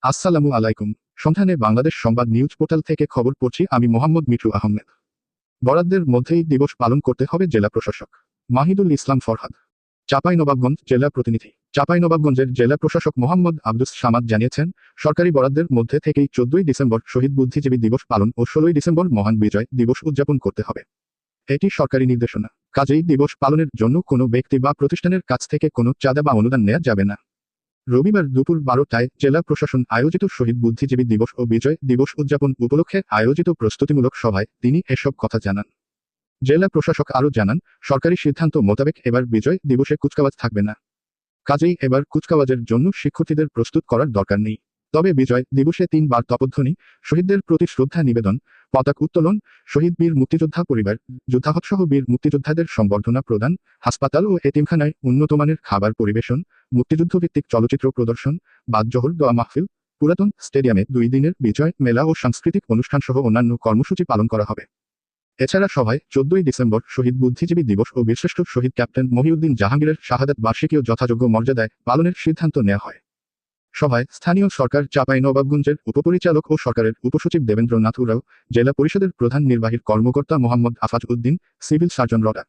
আসসালামু আলাইকুম। সন্ধানে বাংলাদেশ সংবাদ নিউজ পোর্টাল থেকে খবর পড়ছি আমি মোহাম্মদ মিঠু আহমেদ। বরাদ্দের মধ্যেই দিবস পালন করতে হবে জেলা প্রশাসক মাহিদুল ইসলাম ফরহাদ। চাঁপাইনবাবগঞ্জ জেলা প্রতিনিধি। চাঁপাইনবাবগঞ্জের জেলা প্রশাসক মোহাম্মদ আব্দুস সামাদ জানিয়েছেন, সরকারি বরাদ্দের মধ্যে থেকেই 14ই ডিসেম্বর শহীদ বুদ্ধিজীবী দিবস পালন ও 16ই ডিসেম্বর মহান বিজয় দিবস উদযাপন করতে হবে। এটি সরকারি নির্দেশনা, কাজেই দিবস পালনের জন্য কোনো ব্যক্তি বা প্রতিষ্ঠানের কাছ থেকে কোনো চাঁদা বা অনুদান নেওয়া যাবে না। রবিবার দুপুর 12টায় জেলা প্রশাসন আয়োজিত শহীদ বুদ্ধিজীবী দিবস ও বিজয় দিবস উদযাপন উপলক্ষে আয়োজিত প্রস্তুতিমূলক সভায় তিনি এসব কথা জানান। জেলা প্রশাসক আরও জানান, সরকারি সিদ্ধান্ত মোতাবেক এবার বিজয় দিবসে কুচকাওয়াজ থাকবে না। কাজেই এবার কুচকাওয়াজের জন্য শিক্ষার্থীদের প্রস্তুত করার দরকার নেই। তবে বিজয় দিবসে 3 বার তপধ্বনি, শহীদদের প্রতি শ্রদ্ধা নিবেদন, পতাকা উত্তোলন, শহীদ বীর মুক্তিযোদ্ধা পরিবার, যুদ্ধাহতসহ বীর মুক্তিযোদ্ধাদের সংবর্ধনা প্রদান, হাসপাতাল ও এতিমখানায় উন্নতমানের খাবার পরিবেশন, মুক্তিযুদ্ধভিত্তিক চলচ্চিত্র প্রদর্শন, বাদ-জোহর দোয়া মাহফিল, পুরাতন স্টেডিয়ামে 2 দিনের বিজয় মেলা ও সাংস্কৃতিক অনুষ্ঠানসহ অন্যান্য কর্মসূচি পালন করা হবে। এছাড়া সভায় 14ই ডিসেম্বর শহীদ বুদ্ধিজীবী দিবস ও বীরশ্রেষ্ঠ শহীদ ক্যাপ্টেন মহিউদ্দিন জাহাঙ্গীরের শাহাদাত বার্ষিকীও যথাযোগ্য মর্যাদায় পালনের সিদ্ধান্ত নেওয়া হয়। সভায় স্থানীয় সরকার চাঁপাইনবাবগঞ্জের উপপরিচালক ও সরকারের উপসচিব দেবেন্দ্রনাথ উরাও, জেলা পরিষদের প্রধান নির্বাহী কর্মকর্তা মোহাম্মদ আফাজ উদ্দিন, সিভিল সার্জন রডা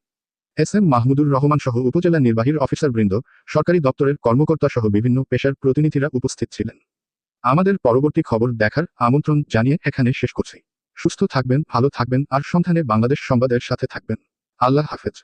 এস.এম. মাহমুদুর রহমান সহ উপজেলা নির্বাহীর অফিসারবৃন্দ, সরকারি দপ্তরের কর্মকর্তা সহ বিভিন্ন পেশার প্রতিনিধিরা উপস্থিত ছিলেন। আমাদের পরবর্তী খবর দেখার আমন্ত্রণ জানিয়ে এখানে শেষ করছি। সুস্থ থাকবেন, ভালো থাকবেন আর সন্ধানে বাংলাদেশ সংবাদের সাথে থাকবেন। আল্লাহ হাফেজ।